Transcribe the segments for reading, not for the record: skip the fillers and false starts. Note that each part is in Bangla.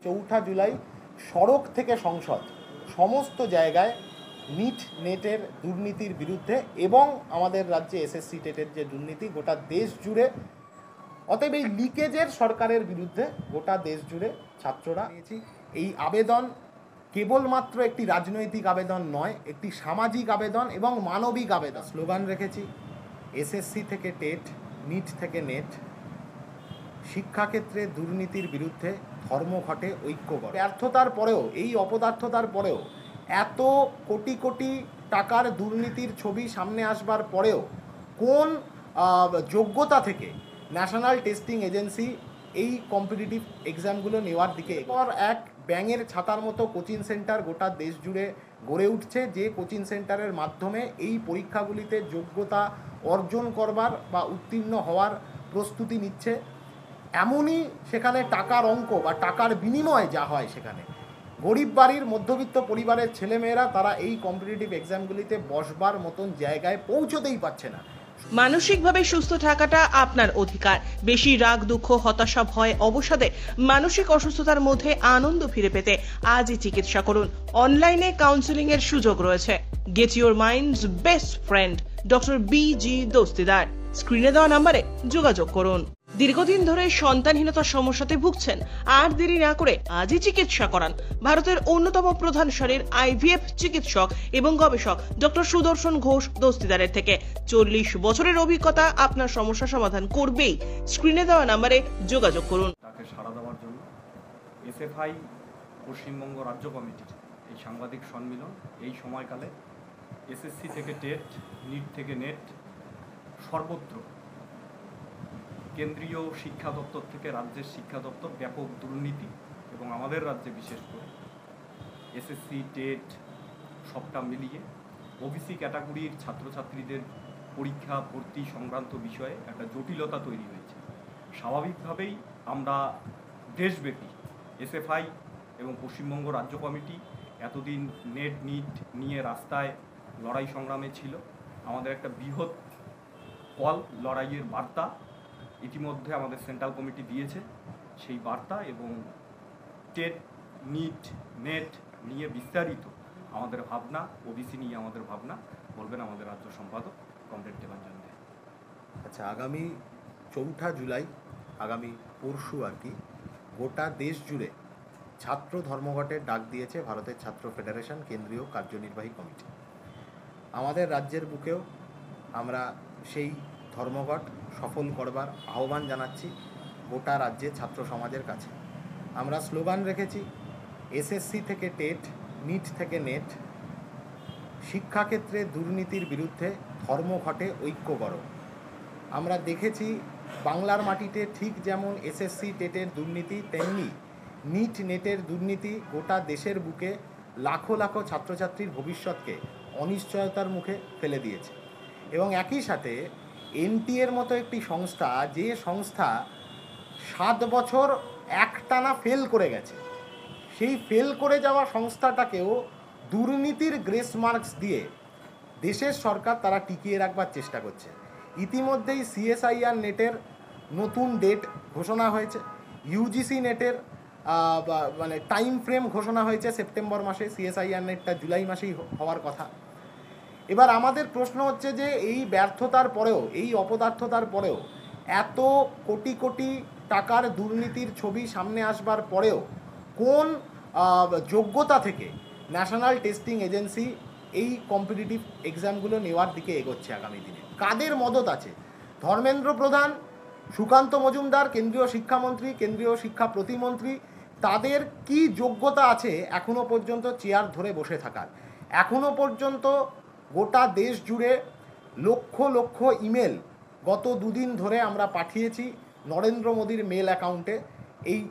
চৌঠা জুলাই সড়ক থেকে সংসদ সমস্ত জায়গায় নিট নেটের দুর্নীতির বিরুদ্ধে এবং আমাদের রাজ্যে এসএসসি টেটের যে দুর্নীতি গোটা দেশ জুড়ে, অতএব এই লিকেজের সরকারের বিরুদ্ধে গোটা দেশ জুড়ে ছাত্ররা নিয়েছি। এই আবেদন কেবলমাত্র একটি রাজনৈতিক আবেদন নয়, একটি সামাজিক আবেদন এবং মানবিক আবেদন। স্লোগান রেখেছি এসএসসি থেকে টেট, নিট থেকে নেট, শিক্ষাক্ষেত্রে দুর্নীতির বিরুদ্ধে ধর্মঘটে ঐক্য কর। ব্যর্থতার পরেও, এই অপদার্থতার পরেও, এত কোটি কোটি টাকার দুর্নীতির ছবি সামনে আসবার পরেও কোন যোগ্যতা থেকে ন্যাশনাল টেস্টিং এজেন্সি এই কম্পিটিটিভ এক্সামগুলো নেওয়ার দিকে পর এক ব্যাঙের ছাতার মতো কোচিং সেন্টার গোটা দেশ জুড়ে গড়ে উঠছে, যে কোচিং সেন্টারের মাধ্যমে এই পরীক্ষাগুলিতে যোগ্যতা অর্জন করবার বা উত্তীর্ণ হওয়ার প্রস্তুতি নিচ্ছে। এমনই সেখানে টাকার অঙ্ক বা টাকার বিনিময় যা হয়, সেখানে গরিব বাড়ির মধ্যবিত্ত পরিবারের ছেলেমেয়েরা তারা এই কম্পিটিটিভ এক্সামগুলিতে বসবার মতন জায়গায় পৌঁছতেই পারছে না। মানসিকভাবে সুস্থ থাকাটা আপনার অধিকার। বেশি রাগ, দুঃখ, হতাশা, ভয়, অবসাদে মানসিক অসুস্থতার মধ্যে আনন্দ ফিরে পেতে আজই চিকিৎসা করুন। অনলাইনে কাউন্সেলিং এর সুযোগ রয়েছে। Get your mind's best friend doctor B G. Dastidar. স্ক্রিনে দেওয়া নম্বরে যোগাযোগ করুন। দীর্ঘদিন ধরে সন্তানহীনতার সমস্যাতে ভুগছেন? আর দেরি না করে আজই চিকিৎসা করান। ভারতের অন্যতম প্রধান সারির আইভিএফ চিকিৎসক এবং গবেষক ডক্টর সুদর্শন ঘোষ দস্তিদারের থেকে 40 বছরের অভিজ্ঞতা আপনার সমস্যা সমাধান করবেই। স্ক্রিনে দেওয়া নম্বরে যোগাযোগ করুন। তাকে সাড়া দেওয়ার জন্য এসএফআই পশ্চিমবঙ্গ রাজ্য কমিটির এই সাংবাদিক সম্মেলন এই সময়কালে এসএসসি থেকে টেট, নিট থেকে নেট, সর্বত্র কেন্দ্রীয় শিক্ষা দপ্তর থেকে রাজ্যের শিক্ষা দপ্তর ব্যাপক দুর্নীতি এবং আমাদের রাজ্যে বিশেষ করে এসএসসি টেট সবটা মিলিয়ে ওবিসি ক্যাটাগরির ছাত্রছাত্রীদের পরীক্ষা ভর্তি সংক্রান্ত বিষয়ে একটা জটিলতা তৈরি হয়েছে। স্বাভাবিকভাবেই আমরা দেশব্যাপী এসএফআই এবং পশ্চিমবঙ্গ রাজ্য কমিটি এতদিন নেট নিট নিয়ে রাস্তায় লড়াই সংগ্রামে ছিল। আমাদের একটা বৃহৎ কল লড়াইয়ের বার্তা ইতিমধ্যে আমাদের সেন্ট্রাল কমিটি দিয়েছে। সেই বার্তা এবং টেট, নিট, নেট নিয়ে বিস্তারিত আমাদের ভাবনা, ওবিসি নিয়ে আমাদের ভাবনা বলবেন আমাদের রাজ্য সম্পাদক কমরেড দেবাঞ্জন দে। আচ্ছা, আগামী চৌঠা জুলাই, আগামী পরশু আর কি, গোটা দেশ জুড়ে ছাত্র ধর্মঘটের ডাক দিয়েছে ভারতের ছাত্র ফেডারেশন কেন্দ্রীয় কার্যনির্বাহী কমিটি। আমাদের রাজ্যের বুকেও আমরা সেই ধর্মঘট সফল করবার আহ্বান জানাচ্ছি গোটা রাজ্যের ছাত্র সমাজের কাছে। আমরা স্লোগান রেখেছি এসএসসি থেকে টেট, নিট থেকে নেট, শিক্ষাক্ষেত্রে দুর্নীতির বিরুদ্ধে ধর্মঘটে ঐক্য করো। আমরা দেখেছি বাংলার মাটিতে ঠিক যেমন এসএসসি টেটের দুর্নীতি, তেমনি নিট নেটের দুর্নীতি গোটা দেশের বুকে লাখো লাখো ছাত্রছাত্রীর ভবিষ্যৎকে অনিশ্চয়তার মুখে ফেলে দিয়েছে। এবং একই সাথে এনটিএর মতো একটি সংস্থা, যে সংস্থা 7 বছর একটানা ফেল করে গেছে, সেই ফেল করে যাওয়া সংস্থাটাকেও দুর্নীতির গ্রেস মার্কস দিয়ে দেশের সরকার তারা টিকিয়ে রাখবার চেষ্টা করছে। ইতিমধ্যেই সিএসআইআর নেটের নতুন ডেট ঘোষণা হয়েছে, ইউজিসি নেটের মানে টাইম ফ্রেম ঘোষণা হয়েছে সেপ্টেম্বর মাসে, সিএসআইআর নেটটা জুলাই মাসেই হওয়ার কথা। এবার আমাদের প্রশ্ন হচ্ছে যে এই ব্যর্থতার পরেও, এই অপদার্থতার পরেও, এত কোটি কোটি টাকার দুর্নীতির ছবি সামনে আসবার পরেও কোন যোগ্যতা থেকে ন্যাশনাল টেস্টিং এজেন্সি এই কম্পিটিটিভ এক্সামগুলো নেওয়ার দিকে এগোচ্ছে আগামী দিনে? কাদের মদত আছে? ধর্মেন্দ্র প্রধান, সুকান্ত মজুমদার কেন্দ্রীয় শিক্ষামন্ত্রী, কেন্দ্রীয় শিক্ষা প্রতিমন্ত্রী, তাদের কি যোগ্যতা আছে এখনও পর্যন্ত চেয়ার ধরে বসে থাকার? এখনও পর্যন্ত গোটা দেশ জুড়ে লক্ষ লক্ষ ইমেল গত 2 দিন ধরে আমরা পাঠিয়েছি নরেন্দ্র মোদীর মেল অ্যাকাউন্টে, এই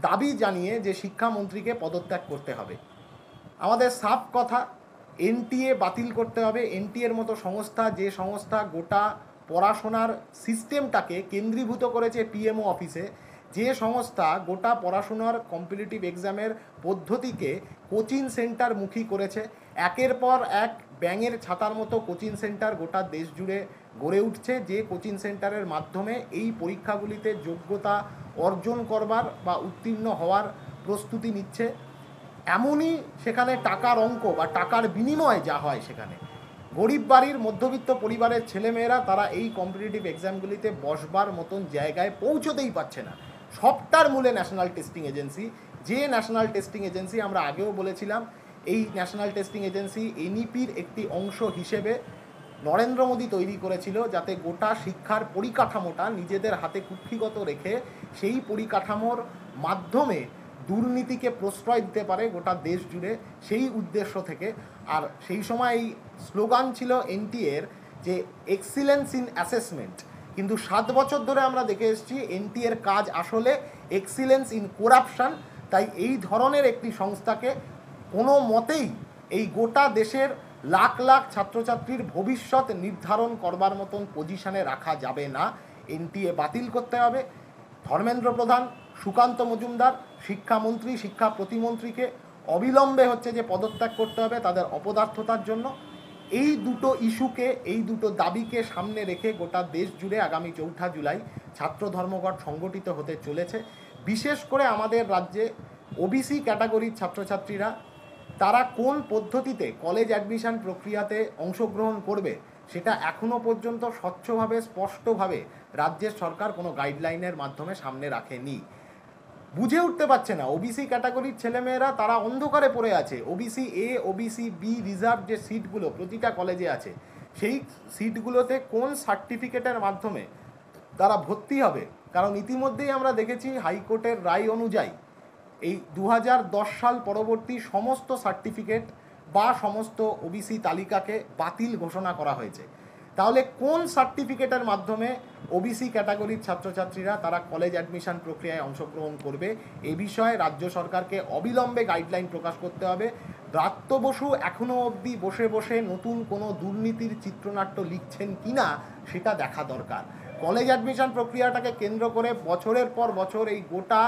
দাবি জানিয়ে যে শিক্ষামন্ত্রীকে পদত্যাগ করতে হবে। আমাদের সাফ কথা, এনটিএ বাতিল করতে হবে। এনটিএর মতো সংস্থা, যে সংস্থা গোটা পড়াশোনার সিস্টেমটাকে কেন্দ্রীভূত করেছে পিএমও অফিসে, যে সংস্থা গোটা পড়াশোনার কম্পিটিটিভ এক্সামের পদ্ধতিকে কোচিং সেন্টার মুখী করেছে, একের পর এক ব্যাঙের ছাতার মতো কোচিং সেন্টার গোটা দেশ জুড়ে গড়ে উঠছে, যে কোচিং সেন্টারের মাধ্যমে এই পরীক্ষাগুলিতে যোগ্যতা অর্জন করবার বা উত্তীর্ণ হওয়ার প্রস্তুতি নিচ্ছে, এমনই সেখানে টাকার অঙ্ক বা টাকার বিনিময়ে যা হয় সেখানে গরিব বাড়ির মধ্যবিত্ত পরিবারের ছেলেমেয়েরা তারা এই কম্পিটিটিভ এক্সামগুলিতে বসবার মতন জায়গায় পৌঁছতেই পারছে না। সবটার মূলে ন্যাশনাল টেস্টিং এজেন্সি, যে ন্যাশনাল টেস্টিং এজেন্সি আমরা আগেও বলেছিলাম এই ন্যাশনাল টেস্টিং এজেন্সি এনইপির একটি অংশ হিসেবে নরেন্দ্র মোদী তৈরি করেছিল, যাতে গোটা শিক্ষার পরিকাঠামোটা নিজেদের হাতে কুক্ষিগত রেখে সেই পরিকাঠামোর মাধ্যমে দুর্নীতিকে প্রশ্রয় দিতে পারে গোটা দেশ জুড়ে, সেই উদ্দেশ্য থেকে। আর সেই সময় এই স্লোগান ছিল এনটিএর যে এক্সিলেন্স ইন অ্যাসেসমেন্ট, কিন্তু 7 বছর ধরে আমরা দেখে এসেছি এনটিএর কাজ আসলে এক্সিলেন্স ইন করাপশন। তাই এই ধরনের একটি সংস্থাকে কোনো মতেই এই গোটা দেশের লাখ লাখ ছাত্রছাত্রীর ভবিষ্যৎ নির্ধারণ করবার মতন পজিশনে রাখা যাবে না। এনটিএ বাতিল করতে হবে। ধর্মেন্দ্র প্রধান, সুকান্ত মজুমদার, শিক্ষামন্ত্রী, শিক্ষা প্রতিমন্ত্রীকে অবিলম্বে যে পদত্যাগ করতে হবে তাদের অপদার্থতার জন্য। এই দুটো ইস্যুকে, এই দুটো দাবিকে সামনে রেখে গোটা দেশ জুড়ে আগামী 4 জুলাই ছাত্র ধর্মঘট সংগঠিত হতে চলেছে। বিশেষ করে আমাদের রাজ্যে ওবিসি ক্যাটাগরির ছাত্রছাত্রীরা তারা কোন পদ্ধতিতে কলেজ অ্যাডমিশন প্রক্রিয়াতে অংশগ্রহণ করবে সেটা এখনও পর্যন্ত স্বচ্ছভাবে স্পষ্টভাবে রাজ্যের সরকার কোনো গাইডলাইনের মাধ্যমে সামনে রাখেনি। বুঝে উঠতে পারছে না ওবিসি ক্যাটাগরির ছেলেমেয়েরা তারা অন্ধকারে পড়ে আছে। OBC A, OBC B reserve যে সিটগুলো প্রতিটা কলেজে আছে সেই সিটগুলোতে কোন সার্টিফিকেটের মাধ্যমে তারা ভর্তি হবে। কারণ ইতিমধ্যেই আমরা দেখেছি হাইকোর্টের রায় অনুযায়ী এই 2010 সাল পরবর্তী সমস্ত সার্টিফিকেট বা সমস্ত ওবিসি তালিকাকে বাতিল ঘোষণা করা হয়েছে। তাহলে কোন সার্টিফিকেটের মাধ্যমে ওবিসি ক্যাটাগরির ছাত্রছাত্রীরা তারা কলেজ অ্যাডমিশন প্রক্রিয়ায় অংশগ্রহণ করবে, এ বিষয়ে রাজ্য সরকারকে অবিলম্বে গাইডলাইন প্রকাশ করতে হবে। ব্রাত্য বসু এখনও অবধি বসে বসে নতুন কোনো দুর্নীতির চিত্রনাট্য লিখছেন কিনা সেটা দেখা দরকার। কলেজ অ্যাডমিশন প্রক্রিয়াটাকে কেন্দ্র করে বছরের পর বছর এই গোটা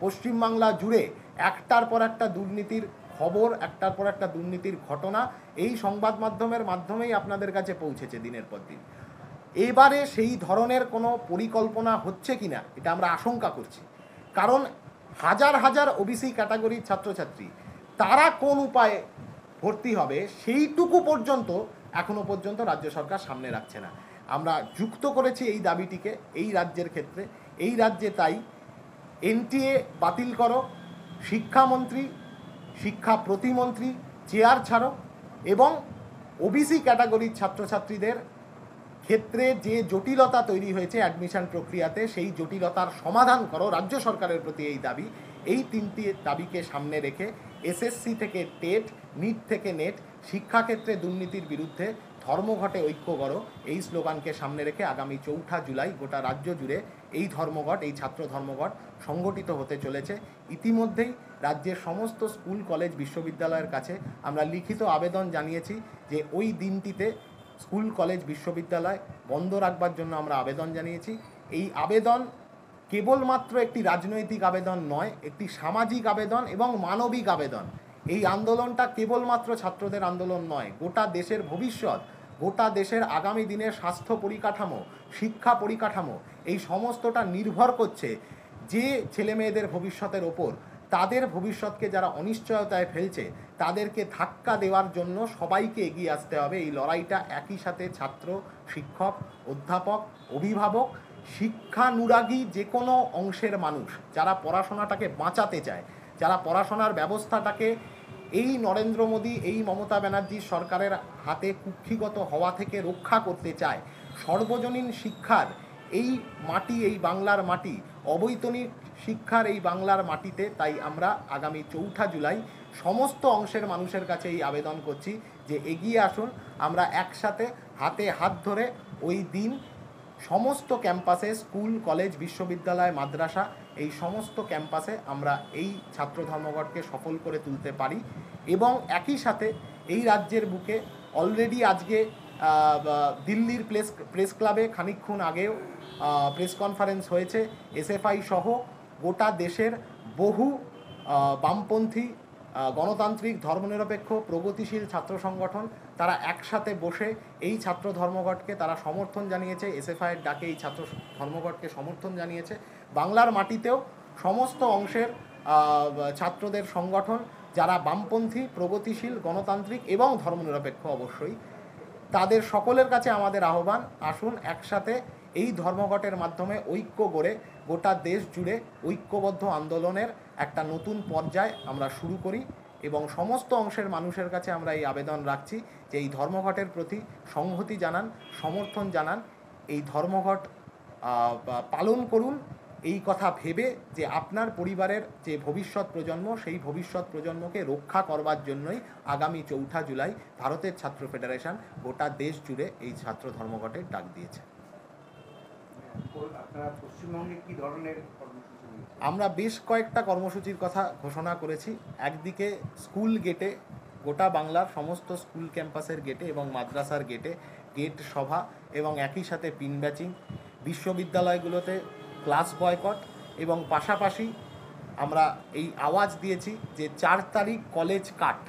পশ্চিমবাংলা জুড়ে একটার পর একটা দুর্নীতির খবর, একটার পর একটা দুর্নীতির ঘটনা এই সংবাদ মাধ্যমের মাধ্যমেই আপনাদের কাছে পৌঁছেছে দিনের পর দিন। এবারে সেই ধরনের কোনো পরিকল্পনা হচ্ছে কিনা এটা আমরা আশঙ্কা করছি। কারণ হাজার হাজার ওবিসি ক্যাটাগরির ছাত্রছাত্রী তারা কোন উপায়ে ভর্তি হবে সেইটুকু পর্যন্ত এখনো পর্যন্ত রাজ্য সরকার সামনে রাখছে না। আমরা যুক্ত করেছি এই দাবিটিকে এই রাজ্যের ক্ষেত্রে। এই রাজ্যে তাই এনটিএ বাতিল করো, শিক্ষামন্ত্রী, শিক্ষা প্রতিমন্ত্রী চেয়ার ছাড়ো এবং ওবিসি ক্যাটাগরির ছাত্রছাত্রীদের ক্ষেত্রে যে জটিলতা তৈরি হয়েছে অ্যাডমিশন প্রক্রিয়াতে সেই জটিলতার সমাধান করো। রাজ্য সরকারের প্রতি এই দাবি। এই 3টি দাবিকে সামনে রেখে এসএসসি থেকে টেট, নিট থেকে নেট, শিক্ষাক্ষেত্রে দুর্নীতির বিরুদ্ধে ধর্মঘটে ঐক্য করো এই স্লোগানকে সামনে রেখে আগামী 4 জুলাই গোটা রাজ্য জুড়ে এই ধর্মঘট, এই ছাত্র ধর্মঘট সংগঠিত হতে চলেছে। ইতিমধ্যেই রাজ্যের সমস্ত স্কুল, কলেজ, বিশ্ববিদ্যালয়ের কাছে আমরা লিখিত আবেদন জানিয়েছি যে ওই দিনটিতে স্কুল, কলেজ, বিশ্ববিদ্যালয় বন্ধ রাখবার জন্য আমরা আবেদন জানিয়েছি। এই আবেদন কেবলমাত্র একটি রাজনৈতিক আবেদন নয়, একটি সামাজিক আবেদন এবং মানবিক আবেদন। এই আন্দোলনটা কেবলমাত্র ছাত্রদের আন্দোলন নয়, গোটা দেশের ভবিষ্যৎ, গোটা দেশের আগামী দিনের স্বাস্থ্য পরিকাঠামো, শিক্ষা পরিকাঠামো এই সমস্তটা নির্ভর করছে যে ছেলেমেয়েদের ভবিষ্যতের ওপর। তাদের ভবিষ্যৎকে যারা অনিশ্চয়তায় ফেলছে তাদেরকে ধাক্কা দেওয়ার জন্য সবাইকে এগিয়ে আসতে হবে। এই লড়াইটা একই সাথে ছাত্র, শিক্ষক, অধ্যাপক, অভিভাবক, শিক্ষানুরাগী যে কোনো অংশের মানুষ যারা পড়াশোনাটাকে বাঁচাতে চায়, যারা পড়াশোনার ব্যবস্থাটাকে এই নরেন্দ্র মোদী, এই মমতা ব্যানার্জির সরকারের হাতে কুক্ষিগত হওয়া থেকে রক্ষা করতে চায়। সর্বজনীন শিক্ষার এই মাটি, এই বাংলার মাটি, অবৈতনিক শিক্ষার এই বাংলার মাটিতে তাই আমরা আগামী 4 জুলাই সমস্ত অংশের মানুষের কাছে এই আবেদন করছি যে এগিয়ে আসুন, আমরা একসাথে হাতে হাত ধরে ওই দিন সমস্ত ক্যাম্পাসে, স্কুল, কলেজ, বিশ্ববিদ্যালয়, মাদ্রাসা এই সমস্ত ক্যাম্পাসে আমরা এই ছাত্র ধর্মঘটকে সফল করে তুলতে পারি। এবং একই সাথে এই রাজ্যের বুকে অলরেডি আজকে দিল্লির প্রেস ক্লাবে খানিকক্ষণ আগেও প্রেস কনফারেন্স হয়েছে। এসএফআই সহ গোটা দেশের বহু বামপন্থী, গণতান্ত্রিক, ধর্মনিরপেক্ষ, প্রগতিশীল ছাত্র সংগঠন তারা একসাথে বসে এই ছাত্র ধর্মঘটকে তারা সমর্থন জানিয়েছে। এসএফআইয়ের ডাকে এই ছাত্র ধর্মঘটকে সমর্থন জানিয়েছে। বাংলার মাটিতেও সমস্ত অংশের ছাত্রদের সংগঠন যারা বামপন্থী, প্রগতিশীল, গণতান্ত্রিক এবং ধর্মনিরপেক্ষ অবশ্যই, তাদের সকলের কাছে আমাদের আহ্বান, আসুন একসাথে এই ধর্মঘটের মাধ্যমে ঐক্য গড়ে গোটা দেশ জুড়ে ঐক্যবদ্ধ আন্দোলনের একটা নতুন পর্যায় আমরা শুরু করি এবং সমস্ত অংশের মানুষের কাছে আমরা এই আবেদন রাখছি যে এই ধর্মঘটের প্রতি সংহতি জানান, সমর্থন জানান, এই ধর্মঘট পালন করুন এই কথা ভেবে যে আপনার পরিবারের যে ভবিষ্যৎ প্রজন্ম, সেই ভবিষ্যৎ প্রজন্মকে রক্ষা করবার জন্যই আগামী 4 জুলাই ভারতের ছাত্র ফেডারেশন গোটা দেশ জুড়ে এই ছাত্র ধর্মঘটের ডাক দিয়েছে। আপনারা পশ্চিমবঙ্গে কি ধরনের কর্মসূচি নিয়েছেন? আমরা বেশ কয়েকটা কর্মসূচির কথা ঘোষণা করেছি। একদিকে স্কুল গেটে, গোটা বাংলার সমস্ত স্কুল ক্যাম্পাসের গেটে এবং মাদ্রাসার গেটে গেট সভা এবং একই সাথে পিন ব্যাচিং, বিশ্ববিদ্যালয়গুলোতে ক্লাস বয়কট এবং পাশাপাশি আমরা এই আওয়াজ দিয়েছি যে 4 তারিখ কলেজ কাট।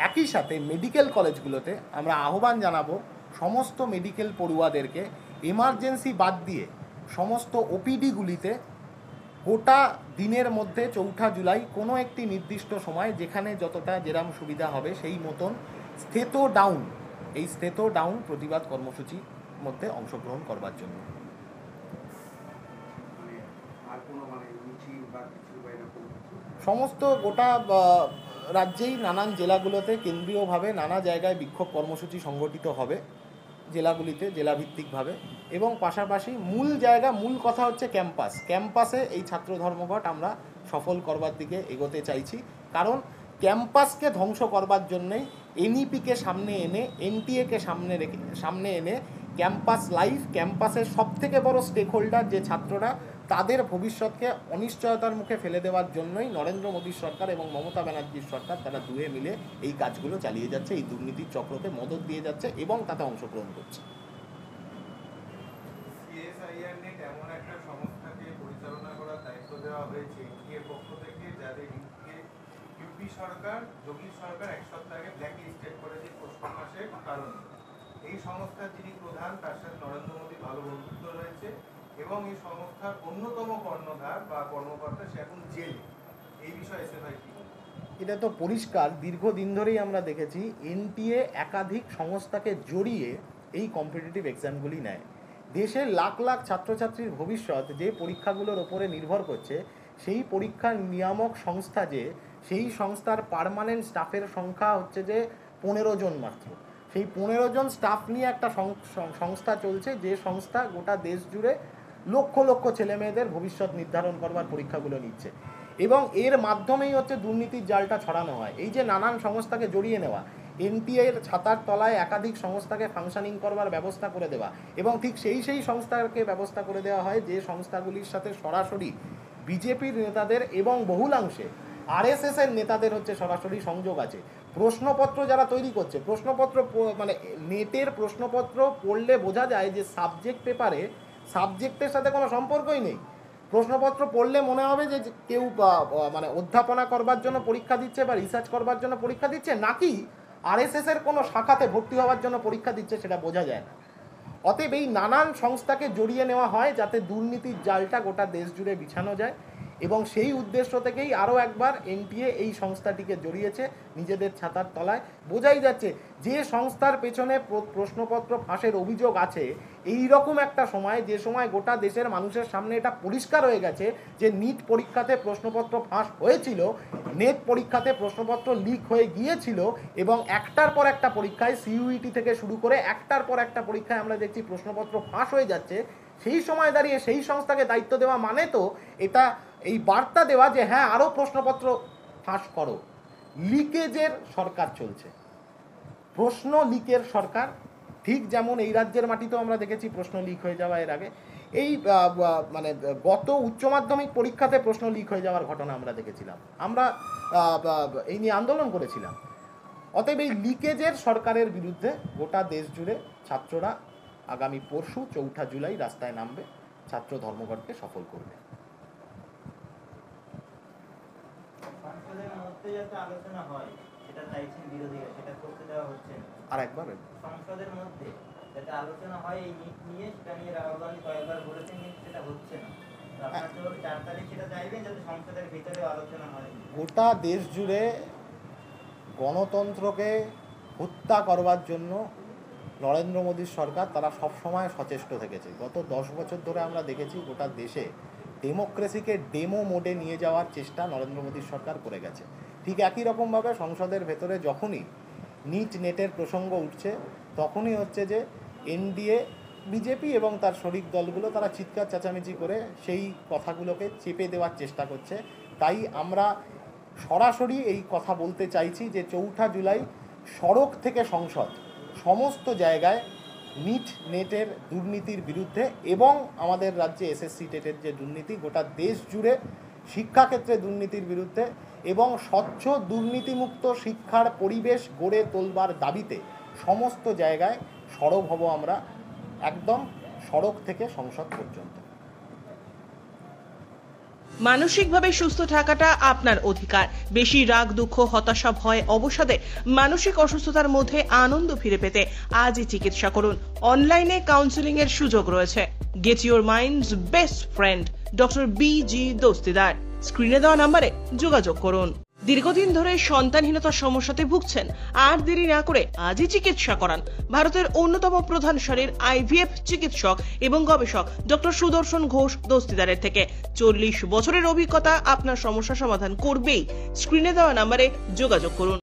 একই সাথে মেডিকেল কলেজগুলোতে আমরা আহ্বান জানাবো সমস্ত মেডিকেল পড়ুয়াদেরকে এমার্জেন্সি বাদ দিয়ে সমস্ত ওপিডিগুলিতে গোটা দিনের মধ্যে 4 জুলাই কোনো একটি নির্দিষ্ট সময় যেখানে যতটা যেরাম সুবিধা হবে সেই মতন স্থেতো ডাউন, এই স্থেতো ডাউন প্রতিবাদ কর্মসূচির মধ্যে অংশগ্রহণ করবার জন্য। আর কোনো মিছিল বা কিছু বা এরকম কিছু? সমস্ত গোটা রাজ্যেই নানান জেলাগুলোতে কেন্দ্রীয়ভাবে নানা জায়গায় বিক্ষোভ কর্মসূচি সংগঠিত হবে জেলাগুলিতে, জেলাভিত্তিকভাবে, এবং পাশাপাশি মূল কথা হচ্ছে ক্যাম্পাসে এই ছাত্র ধর্মঘট আমরা সফল করবার দিকে এগোতে চাইছি। কারণ ক্যাম্পাসকে ধ্বংস করবার জন্যেই এনইপিকে সামনে এনে, এনটিএকে সামনে এনে ক্যাম্পাস লাইফ, ক্যাম্পাসের সবথেকে বড় স্টেক হোল্ডার যে ছাত্ররা, তাদের ভবিষ্যৎকে অনিশ্চয়তার মুখে ফেলে দেওয়ার জন্যই নরেন্দ্র মোদীর সরকার এবং মমতা ব্যানার্জির সরকার তারা দুয়ে মিলে এই কাজগুলো চালিয়ে যাচ্ছে, এই দুর্নীতির চক্রকে মদত দিয়ে যাচ্ছে এবং তাতে অংশগ্রহণ করছে। সিএসআইআর নেট এমন একটা সংস্থাকে পরিচালনা করার দায়িত্ব দেওয়া হয়েছে এনটিএর পক্ষ থেকে, যাদের ইউপি সরকার, যোগী সরকার 1 সপ্তাহ আগে ব্ল্যাক লিস্টেড করেছে পোস্ট মাসের কারণে। এই সংস্থার যিনি প্রধান, তার সাথে নরেন্দ্র মোদী ভালো বন্ধুত্ব রয়েছে এবং এই সংস্থার অন্যতম কর্ণধার বা কর্মকর্তা সে এখন জেলে। এই বিষয়ে এসএফআই কি বলবে? এটা তো পরিষ্কার, দীর্ঘদিন ধরেই আমরা দেখেছি এনটিএ একাধিক সংস্থাকে জড়িয়ে এই কম্পিটিটিভ এক্সামগুলি নেয়। দেশের লাখ লাখ ছাত্রছাত্রীর ভবিষ্যৎ যে পরীক্ষাগুলোর ওপরে নির্ভর করছে, সেই পরীক্ষার নিয়ামক সংস্থা সেই সংস্থার পার্মানেন্ট স্টাফের সংখ্যা হচ্ছে যে 15 জন মাত্র। সেই 15 জন স্টাফ নিয়ে একটা সংস্থা চলছে, যে সংস্থা গোটা দেশ জুড়ে লক্ষ লক্ষ ছেলেমেয়েদের ভবিষ্যৎ নির্ধারণ করবার পরীক্ষাগুলো নিচ্ছে এবং এর মাধ্যমেই হচ্ছে দুর্নীতির জালটা ছড়ানো হয়। এই যে নানান সংস্থাকে জড়িয়ে নেওয়া, এনটিএর ছাতার তলায় একাধিক সংস্থাকে ফাংশনিং করবার ব্যবস্থা করে দেওয়া এবং ঠিক সেই সংস্থাকে ব্যবস্থা করে দেওয়া হয় যে সংস্থাগুলির সাথে সরাসরি বিজেপির নেতাদের এবং বহুলাংশে আরএসএসের নেতাদের হচ্ছে সরাসরি সংযোগ আছে। প্রশ্নপত্র যারা তৈরি করছে, প্রশ্নপত্র নেটের প্রশ্নপত্র পড়লে বোঝা যায় যে সাবজেক্টের সাথে কোনো সম্পর্কই নেই। প্রশ্নপত্র পড়লে মনে হবে যে কেউ অধ্যাপনা করবার জন্য পরীক্ষা দিচ্ছে বা রিসার্চ করবার জন্য পরীক্ষা দিচ্ছে, নাকি আরএসএসের কোনো শাখাতে ভর্তি হওয়ার জন্য পরীক্ষা দিচ্ছে সেটা বোঝা যায় না। অতএব এই নানান সংস্থাকে জড়িয়ে নেওয়া হয় যাতে দুর্নীতির জালটা গোটা দেশ জুড়ে বিছানো যায় এবং সেই উদ্দেশ্য থেকেই আরও একবার এনটিএ এই সংস্থাটিকে জড়িয়েছে নিজেদের ছাতার তলায়। বোঝাই যাচ্ছে যে সংস্থার পেছনে প্রশ্নপত্র ফাঁসের অভিযোগ আছে, এই রকম একটা সময়, যে সময় গোটা দেশের মানুষের সামনে এটা পরিষ্কার হয়ে গেছে যে নিট পরীক্ষাতে প্রশ্নপত্র ফাঁস হয়েছিল, নেট পরীক্ষাতে প্রশ্নপত্র লিক হয়ে গিয়েছিল এবং একটার পর একটা পরীক্ষায় সিইউইটি থেকে শুরু করে একটার পর একটা পরীক্ষায় আমরা দেখছি প্রশ্নপত্র ফাঁস হয়ে যাচ্ছে। সেই সময় দাঁড়িয়ে সেই সংস্থাকে দায়িত্ব দেওয়া মানে তো এটা এই বার্তা দেওয়া যে হ্যাঁ, আরও প্রশ্নপত্র ফাঁস করো। লিকেজের সরকার চলছে, প্রশ্ন লিকের সরকার। ঠিক যেমন এই রাজ্যের মাটিতেও আমরা দেখেছি প্রশ্ন লিক হয়ে যাওয়া এর আগে। এই গত উচ্চ মাধ্যমিক পরীক্ষাতে প্রশ্ন লিক হয়ে যাওয়ার ঘটনা আমরা দেখেছিলাম, আমরা এই নিয়ে আন্দোলন করেছিলাম। অতএব এই লিকেজের সরকারের বিরুদ্ধে গোটা দেশ জুড়ে ছাত্ররা আগামী পরশু 4 জুলাই রাস্তায় নামবে, ছাত্র ধর্মঘটকে সফল করবে। সংসদের মধ্যে যাতে আলোচনা হয় সেটা চাইছেন বিরোধীরা, সেটা করতে দেওয়া হচ্ছে না। আর একবার সংসদের মধ্যে যাতে আলোচনা হয় এই নিট নিয়ে, সেটা নিয়ে রাহুল গান্ধী কয়েকবার বলেছেন, কিন্তু সেটা হচ্ছে না। আপনারা তো 4 তারিখ সেটা চাইবেন যাতে সংসদের ভিতরে আলোচনা হয়। গোটা দেশ জুড়ে গণতন্ত্রকে হত্যা করবার জন্য নরেন্দ্র মোদীর সরকার তারা সবসময় সচেষ্ট থেকেছে। গত 10 বছর ধরে আমরা দেখেছি গোটা দেশে ডেমোক্রেসিকে ডেমো মোডে নিয়ে যাওয়ার চেষ্টা নরেন্দ্র মোদীর সরকার করে গেছে। ঠিক একই রকমভাবে সংসদের ভেতরে যখনই নিট নেটের প্রসঙ্গ উঠছে তখনই হচ্ছে যে এনডিএ বিজেপি এবং তার শরিক দলগুলো তারা চিৎকার চেঁচামেচি করে সেই কথাগুলোকে চেপে দেওয়ার চেষ্টা করছে। তাই আমরা সরাসরি এই কথা বলতে চাইছি যে 4 জুলাই সড়ক থেকে সংসদ সমস্ত জায়গায় নিট নেটের দুর্নীতির বিরুদ্ধে এবং আমাদের রাজ্যে এসএসসি টেটের যে দুর্নীতি গোটা দেশ জুড়ে শিক্ষাক্ষেত্রে দুর্নীতির বিরুদ্ধে এবং স্বচ্ছ দুর্নীতিমুক্ত শিক্ষার পরিবেশ গড়ে তোলবার দাবিতে সমস্ত জায়গায় সরব হব আমরা, একদম সড়ক থেকে সংসদ পর্যন্ত। মানসিকভাবে সুস্থ থাকাটা আপনার অধিকার। বেশি রাগ, দুঃখ, হতাশা, ভয়, অবসাদে মানসিক অসুস্থতার মধ্যে আনন্দ ফিরে পেতে আজই চিকিৎসা করুন। অনলাইনে কাউন্সেলিং এর সুযোগ রয়েছে। Get your mind's best friend doctor B G. Dastidar. স্ক্রিনে দেওয়া নম্বরে যোগাযোগ করুন। দীর্ঘদিন ধরে সন্তানহীনতার সমস্যাতে ভুগছেন? আর দেরি না করে আজই চিকিৎসা করান। ভারতের অন্যতম প্রধান সারির আইভিএফ চিকিৎসক এবং গবেষক ডক্টর সুদর্শন ঘোষ দস্তিদারের থেকে 40 বছরের অভিজ্ঞতা আপনার সমস্যা সমাধান করবেই। স্ক্রিনে দেওয়া নম্বরে যোগাযোগ করুন।